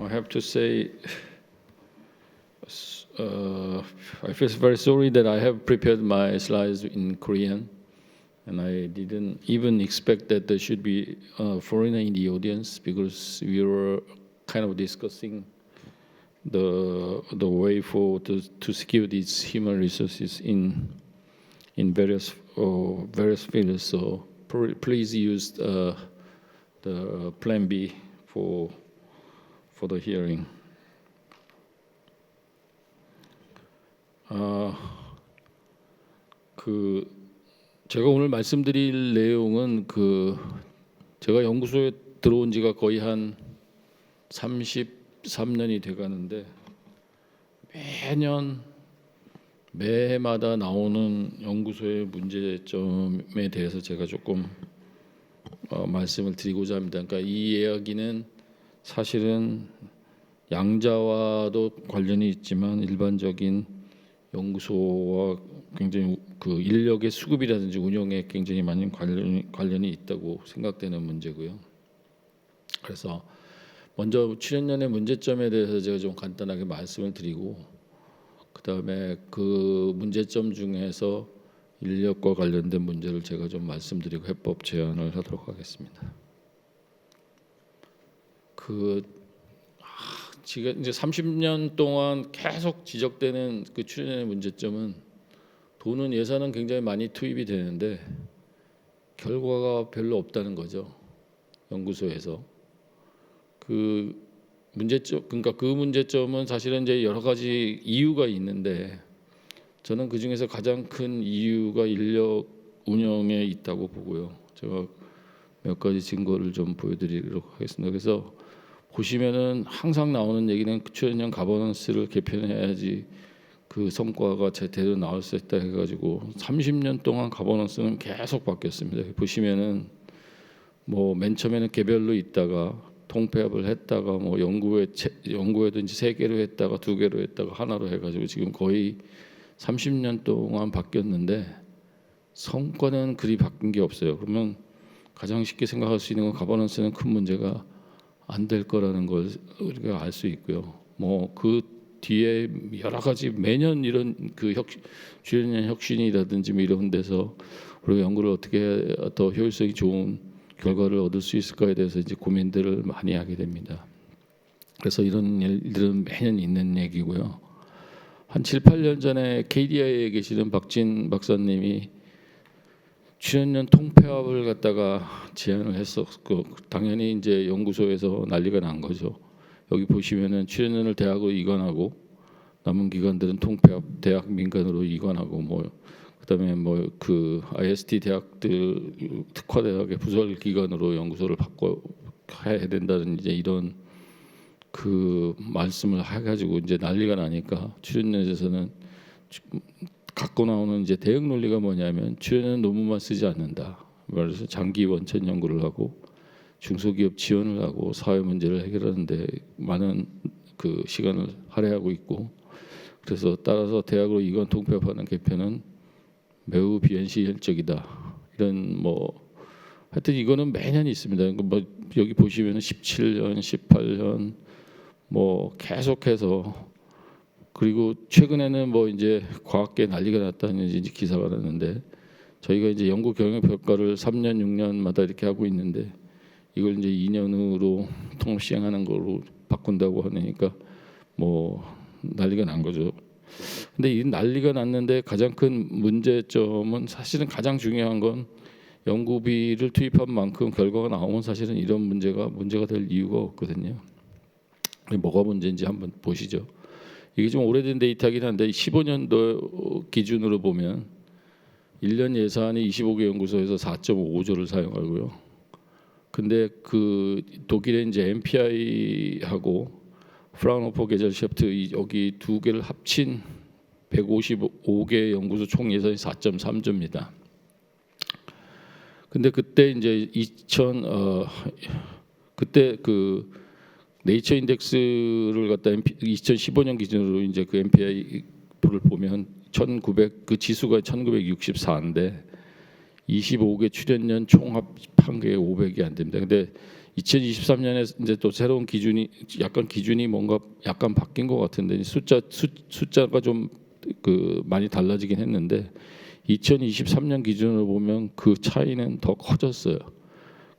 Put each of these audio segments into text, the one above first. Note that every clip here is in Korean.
I have to say, I feel very sorry that I have prepared my slides in Korean, and I didn't even expect that there should be a foreigner in the audience, because we were kind of discussing the way to secure these human resources in various fields. So please use the Plan B for the hearing. 제가 오늘 말씀드릴 내용은 제가 연구소에 들어온 지가 거의 한 33년이 돼가는데 매해마다 나오는 연구소의 문제점에 대해서 제가 조금 말씀을 드리고자 합니다. 그러니까 이 이야기는 사실은 양자와도 관련이 있지만 일반적인 연구소와 굉장히 인력의 수급이라든지 운영에 굉장히 많은 관련이 있다고 생각되는 문제고요. 그래서 먼저 출연연의 문제점에 대해서 제가 좀 간단하게 말씀을 드리고, 그 다음에 그 문제점 중에서 인력과 관련된 문제를 제가 좀 말씀드리고 해법 제안을 하도록 하겠습니다. 지금 이제 30년 동안 계속 지적되는 그 출연연의 문제점은 돈은 예산은 굉장히 많이 투입이 되는데 결과가 별로 없다는 거죠. 연구소에서 그러니까 그 문제점은 사실은 이제 여러 가지 이유가 있는데, 저는 그 중에서 가장 큰 이유가 인력 운영에 있다고 보고요. 제가 몇 가지 증거를 좀 보여드리도록 하겠습니다. 그래서 보시면은 항상 나오는 얘기는 출연연 가버넌스를 개편해야지 그 성과가 제대로 나올 수 있다 해가지고 30년 동안 가버넌스는 계속 바뀌었습니다. 보시면은 뭐 맨 처음에는 개별로 있다가 통폐합을 했다가 뭐 연구에도 이제 3개로 했다가 2개로 했다가 하나로 해가지고 지금 거의 30년 동안 바뀌었는데 성과는 그리 바뀐 게 없어요. 그러면 가장 쉽게 생각할 수 있는 건 가버넌스는 큰 문제가 안 될 거라는 걸 우리가 알 수 있고요. 뭐 그 뒤에 여러 가지 매년 이런 출연연 혁신이라든지 뭐 이런 데서 우리가 연구를 어떻게 더 효율성이 좋은 결과를 얻을 수 있을까에 대해서 이제 고민들을 많이 하게 됩니다. 그래서 이런 일들은 매년 있는 얘기고요. 한 7, 8년 전에 KDI에 계시는 박진 박사님이 출연연 통폐합을 갖다가 제안을 했었고, 당연히 이제 연구소에서 난리가 난 거죠. 여기 보시면은 출연연을 대학으로 이관하고 남은 기관들은 통폐합 대학 민간으로 이관하고 그다음에 IST 대학들 특화대학의 부설 기관으로 연구소를 바꿔야 된다는 이제 이런 말씀을 해가지고 이제 난리가 나니까 출연연에서는 갖고 나오는 이제 대응 논리가 뭐냐면 출연연 논문만 쓰지 않는다. 그래서 장기 원천 연구를 하고 중소기업 지원을 하고 사회 문제를 해결하는데 많은 시간을 할애하고 있고, 그래서 따라서 대학으로 이관 통폐합하는 개편은 매우 비현실적이다. 이런 하여튼 이거는 매년 있습니다. 여기 보시면 17년, 18년 계속해서, 그리고 최근에는 이제 과학계 난리가 났다는 이제 기사가 났는데, 저희가 이제 연구 경영 평가를 3년, 6년마다 이렇게 하고 있는데 이걸 이제 2년으로 통합 시행하는 걸로 바꾼다고 하니까 난리가 난 거죠. 근데 이 난리가 났는데 가장 큰 문제점은 사실은 가장 중요한 건 연구비를 투입한 만큼 결과가 나오면 사실은 이런 문제가 될 이유가 없거든요. 뭐가 문제인지 한번 보시죠. 이게 좀 오래된 데이터긴 한데 15년도 기준으로 보면 1년 예산이 25개 연구소에서 4.5조를 사용하고요. 근데 독일의 이제 MPI하고 프라운호퍼 게젤셰프트 여기 두 개를 합친 155개 연구소 총 예산이 4.3조입니다. 근데 그때 이제 그때 네이처 인덱스를 갖다 2015년 기준으로 이제 MPI를 보면 그 지수가 1964인데 25개 출연연 총합한 게 500이 안 됩니다. 근데 2023년에 이제 또 새로운 기준이 뭔가 약간 바뀐 것 같은데 숫자가 좀 많이 달라지긴 했는데 2023년 기준으로 보면 그 차이는 더 커졌어요.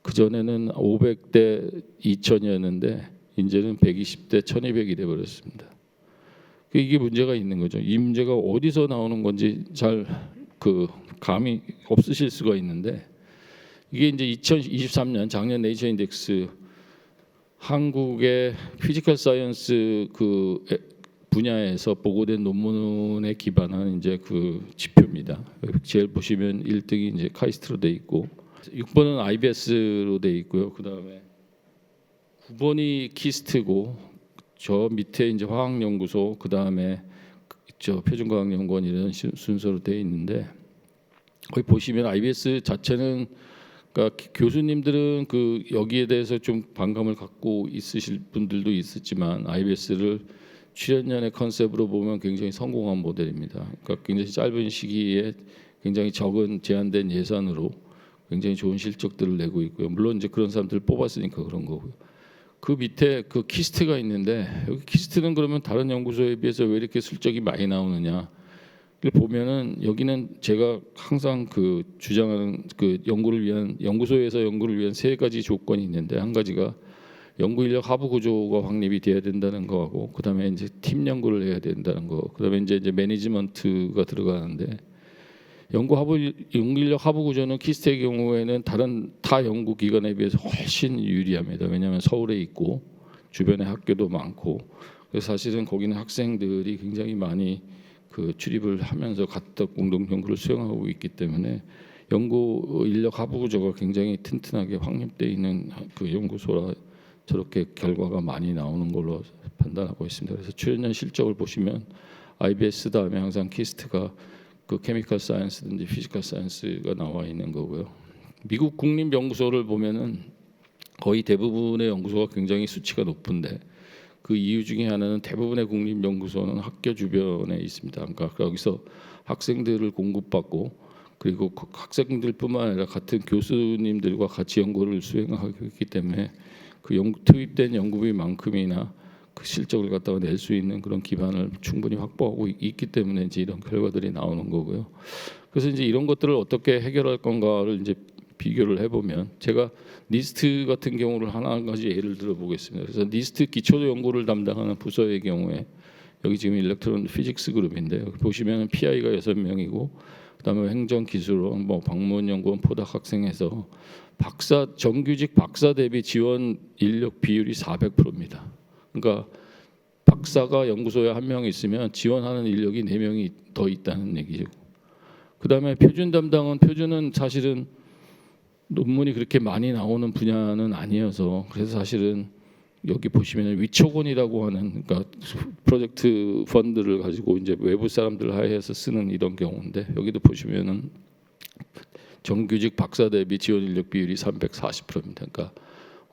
그 전에는 500대 2000이었는데 이제는 120대 1200이 돼 버렸습니다. 이게 문제가 있는 거죠. 이 문제가 어디서 나오는 건지 잘 감이 없으실 수가 있는데, 이게 이제 2023년 작년 네이처 인덱스 한국의 피지컬 사이언스 분야에서 보고된 논문에 기반한 이제 지표입니다. 제일 보시면 1등이 이제 카이스트로 돼 있고 6번은 IBS로 돼 있고요. 그다음에 9번이 키스트고 저 밑에 이제 화학연구소, 그다음에 저 표준과학연구원 이런 순서로 돼 있는데, 거기 보시면 IBS 자체는 그러니까 교수님들은 여기에 대해서 좀 반감을 갖고 있으실 분들도 있었지만 IBS를 출연연의 컨셉으로 보면 굉장히 성공한 모델입니다. 그러니까 굉장히 짧은 시기에 굉장히 적은 제한된 예산으로 굉장히 좋은 실적들을 내고 있고요. 물론 이제 그런 사람들을 뽑았으니까 그런 거고요. 그 밑에 키스트가 있는데, 여기 키스트는 그러면 다른 연구소에 비해서 왜 이렇게 실적이 많이 나오느냐 보면은, 여기는 제가 항상 주장하는 연구소에서 연구를 위한 세 가지 조건이 있는데, 한 가지가 연구 인력 하부 구조가 확립이 돼야 된다는 거하고, 그다음에 이제 팀 연구를 해야 된다는 거, 그다음에 이제 매니지먼트가 들어가는데, 연구 인력 하부 구조는 키스트의 경우에는 다른 타 연구 기관에 비해서 훨씬 유리합니다. 왜냐하면 서울에 있고 주변에 학교도 많고, 그래서 사실은 거기는 학생들이 굉장히 많이 출입을 하면서 각각 공동 연구를 수행하고 있기 때문에 연구 인력 하부 구조가 굉장히 튼튼하게 확립되어 있는 연구소라 저렇게 결과가 많이 나오는 걸로 판단하고 있습니다. 그래서 출연연 실적을 보시면 IBS 다음에 항상 키스트가 케미컬 사이언스든지 피지컬 사이언스가 나와 있는 거고요. 미국 국립연구소를 보면은 거의 대부분의 연구소가 굉장히 수치가 높은데, 그 이유 중에 하나는 대부분의 국립연구소는 학교 주변에 있습니다. 그러니까 여기서 학생들을 공급받고, 그리고 학생들뿐만 아니라 같은 교수님들과 같이 연구를 수행하고 있기 때문에 투입된 연구비만큼이나 실적을 갖다가 낼 수 있는 그런 기반을 충분히 확보하고 있기 때문에 이제 이런 결과들이 나오는 거고요. 그래서 이제 이런 것들을 어떻게 해결할 건가를 이제 비교를 해보면, 제가 니스트 같은 경우를 한 가지 예를 들어보겠습니다. 그래서 니스트 기초 연구를 담당하는 부서의 경우에 여기 지금 일렉트론 피직스 그룹인데, 여기 보시면 PI가 6명이고 그다음에 행정기술원, 방문연구원, 포닥 학생에서 정규직 박사 대비 지원 인력 비율이 400%입니다. 그러니까 박사가 연구소에 한 명 있으면 지원하는 인력이 4명이 더 있다는 얘기죠. 그다음에 표준은 사실은 논문이 그렇게 많이 나오는 분야는 아니어서, 그래서 사실은 여기 보시면 위촉원이라고 하는, 그러니까 프로젝트 펀드를 가지고 이제 외부 사람들 하에서 쓰는 이런 경우인데, 여기도 보시면은 정규직 박사 대비 지원 인력 비율이 340%입니다. 그러니까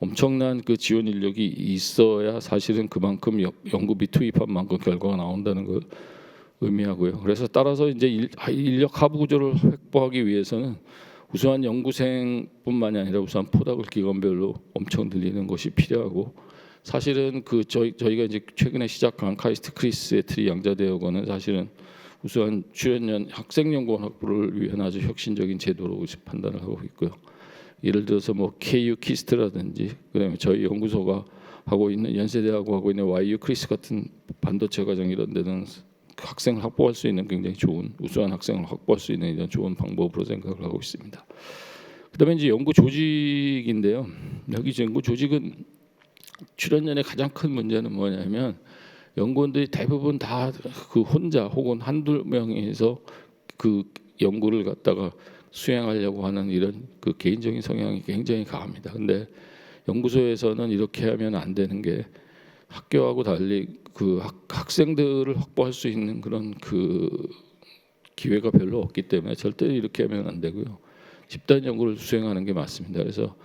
엄청난 지원 인력이 있어야 사실은 그만큼 연구비 투입한 만큼 결과가 나온다는 걸 의미하고요. 그래서 따라서 이제 인력 하부 구조를 확보하기 위해서는 우수한 연구생뿐만이 아니라 우수한 포닥을 기관별로 엄청 늘리는 것이 필요하고, 사실은 저희가 이제 최근에 시작한 카이스트 크리스의 트리 양자대학원은 사실은 우수한 출연연 학생연구원 확보를 위한 아주 혁신적인 제도로 판단을 하고 있고요. 예를 들어서 KU 키스트라든지, 그다음에 저희 연구소가 하고 있는 연세대하고 하고 있는 YU 크리스 같은 반도체 과정 이런 데는 학생을 확보할 수 있는 굉장히 좋은, 우수한 학생을 확보할 수 있는 이런 좋은 방법으로 생각을 하고 있습니다. 그다음에 이제 연구 조직인데요. 여기 연구 조직은 출연연의 가장 큰 문제는 뭐냐면, 연구원들이 대부분 다 혼자 혹은 한두 명이서 연구를 갖다가 수행하려고 하는 이런 개인적인 성향이 굉장히 강합니다. 근데 연구소에서는 이렇게 하면 안 되는 게, 학교하고 달리 학생들을 확보할 수 있는 그런 기회가 별로 없기 때문에 절대 이렇게 하면 안 되고요. 집단 연구를 수행하는 게 맞습니다. 그래서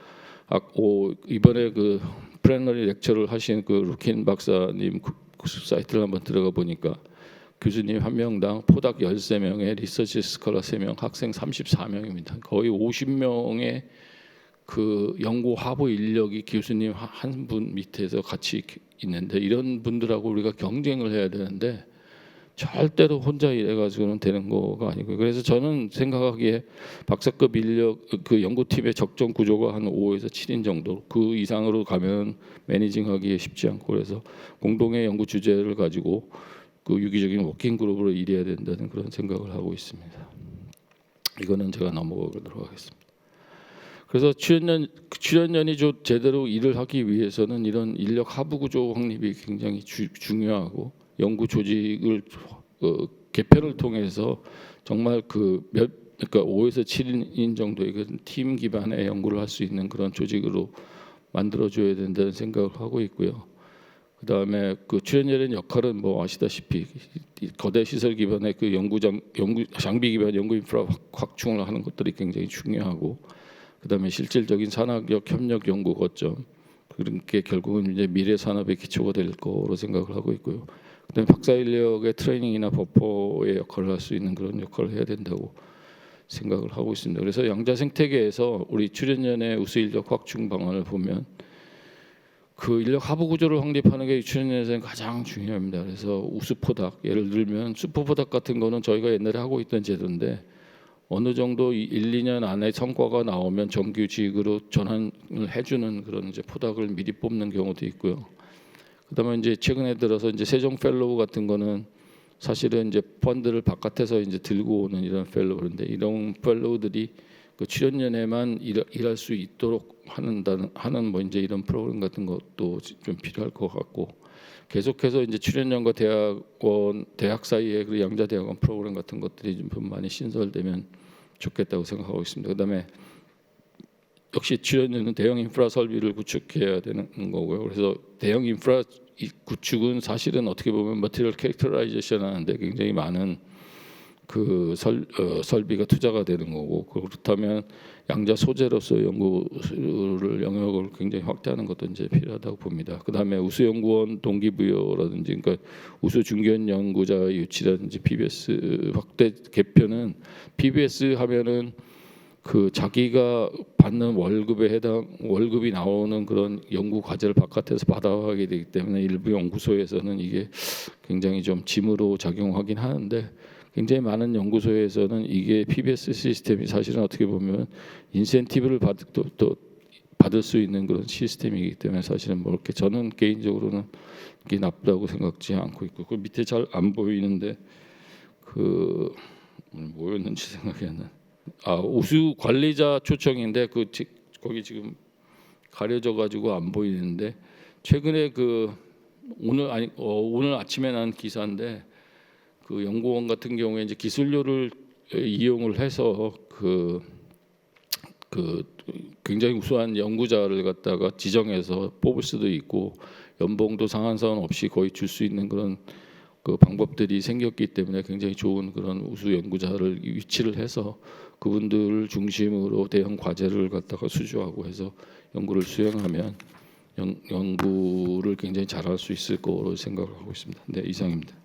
이번에 프레너리 렉처를 하신 루킨 박사님 사이트를 한번 들어가 보니까, 교수님 한 명당 포닥 13명에 리서치 스컬러 3명, 학생 34명입니다. 거의 50명의 그 연구 하부 인력이 교수님 한 분 밑에서 같이 있는데 이런 분들하고 우리가 경쟁을 해야 되는데 절대로 혼자 일해가지고는 되는 거가 아니고 그래서 저는 생각하기에 박사급 인력 그 연구팀의 적정 구조가 한 5에서 7인 정도 그 이상으로 가면 매니징하기 쉽지 않고 그래서 공동의 연구 주제를 가지고 그 유기적인 워킹 그룹으로 일해야 된다는 그런 생각을 하고 있습니다. 이거는 제가 넘어가도록 하겠습니다. 그래서 출연연이 제대로 일을 하기 위해서는 이런 인력 하부 구조 확립이 굉장히 중요하고 연구 조직을 개편을 통해서 정말 그러니까 5에서 7인 정도의 팀 기반의 연구를 할 수 있는 그런 조직으로 만들어줘야 된다는 생각을 하고 있고요. 그 다음에 그 출연연의 역할은 뭐 아시다시피 거대 시설 기반의 그 연구 장비 기반 연구 인프라 확충을 하는 것들이 굉장히 중요하고 그 다음에 실질적인 산학적 협력 연구 거점 그런 게 결국은 이제 미래 산업의 기초가 될 거로 생각을 하고 있고요. 그다음에 박사 인력의 트레이닝이나 버퍼의 역할을 할 수 있는 그런 역할을 해야 된다고 생각을 하고 있습니다. 그래서 양자 생태계에서 우리 출연연의 우수 인력 확충 방안을 보면 그 인력 하부 구조를 확립하는 게 출연연에서는 가장 중요합니다. 그래서 우수 포닥 예를 들면 슈퍼 포닥 같은 거는 저희가 옛날에 하고 있던 제도인데 어느 정도 1, 2년 안에 성과가 나오면 정규직으로 전환을 해주는 그런 이제 포닥을 미리 뽑는 경우도 있고요. 그다음에 이제 최근에 들어서 이제 세종 펠로우 같은 거는 사실은 이제 펀드를 바깥에서 이제 들고 오는 이런 펠로우 그런데 이런 펠로우들이 그 출연연에만 일할 수 있도록 하는 뭐 이제 이런 프로그램 같은 것도 좀 필요할 것 같고 계속해서 이제 출연연과 대학 사이에 그 양자 대학원 프로그램 같은 것들이 좀 많이 신설되면 좋겠다고 생각하고 있습니다. 그다음에 역시 출연연은 대형 인프라 설비를 구축해야 되는 거고요. 그래서 대형 인프라 구축은 사실은 어떻게 보면 머티리얼 캐릭터라이제이션 하는데 굉장히 많은 그 설비가 투자가 되는 거고 그렇다면 양자 소재로서 연구를 영역을 굉장히 확대하는 것도 이제 필요하다고 봅니다. 그다음에 우수 연구원 동기부여라든지 그러니까 우수 중견 연구자 유치라든지 PBS 확대 개편은 PBS 하면은 그 자기가 받는 월급이 나오는 그런 연구 과제를 바깥에서 받아가게 되기 때문에 일부 연구소에서는 이게 굉장히 좀 짐으로 작용하긴 하는데 굉장히 많은 연구소에서는 이게 PBS 시스템이 사실은 어떻게 보면 인센티브를 받을 수 있는 그런 시스템이기 때문에 사실은 뭐 이렇게 저는 개인적으로는 이게 나쁘다고 생각지 않고 있고 그 밑에 잘 안 보이는데 그 뭐였는지 생각이 안 나. 우수 관리자 초청인데 거기 지금 가려져 가지고 안 보이는데 최근에 오늘 아침에 난 기사인데 그 연구원 같은 경우에 이제 기술료를 이용을 해서 그 굉장히 우수한 연구자를 갖다가 지정해서 뽑을 수도 있고 연봉도 상한선 없이 거의 줄 수 있는 그런 그 방법들이 생겼기 때문에 굉장히 좋은 그런 우수 연구자를 위치를 해서 그분들을 중심으로 대형 과제를 갖다가 수주하고 해서 연구를 수행하면 연구를 굉장히 잘할 수 있을 거로 생각을 하고 있습니다. 네, 이상입니다.